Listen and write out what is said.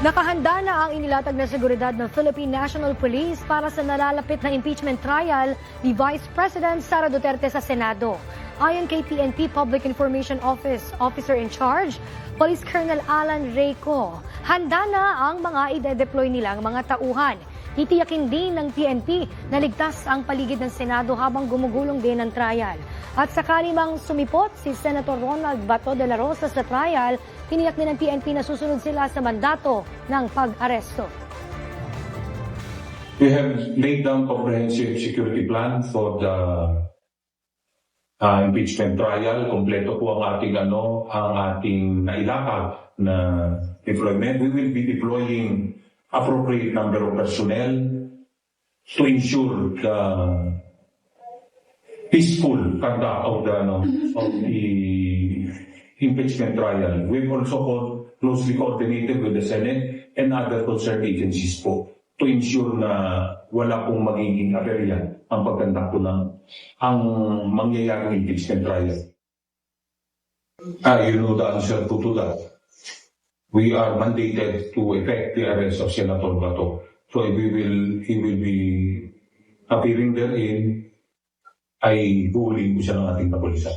Nakahanda na ang inilatag na seguridad ng Philippine National Police para sa nalalapit na impeachment trial ni Vice President Sara Duterte sa Senado. Ayon kay PNP Public Information Office Officer in Charge, Police Colonel Alan Reyco, handa na ang mga ide-deploy nilang mga tauhan. Titiyakin din ng PNP na ligtas ang paligid ng Senado habang gumugulong din ang trial. At sakali mang sumipot si Senator Ronald Bato de la Rosa sa trial, tiniyak din ng PNP na susunod sila sa mandato ng pag-aresto. We have laid down comprehensive security plan for the impeachment trial. Kompleto po ang ating nailatag na deployment. We will be deploying appropriate number of personnel to ensure the peaceful conduct of the impeachment trial. We've also closely coordinated with the Senate and other concerned agencies po to ensure na wala pong magiging aberya ang pagkandak po ang mangyayaring impeachment trial. You know the answer to that. We are mandated to effect the arrest of Senator Bato. So he will be appearing therein ay huhulihin po siya ng ating kapulisan.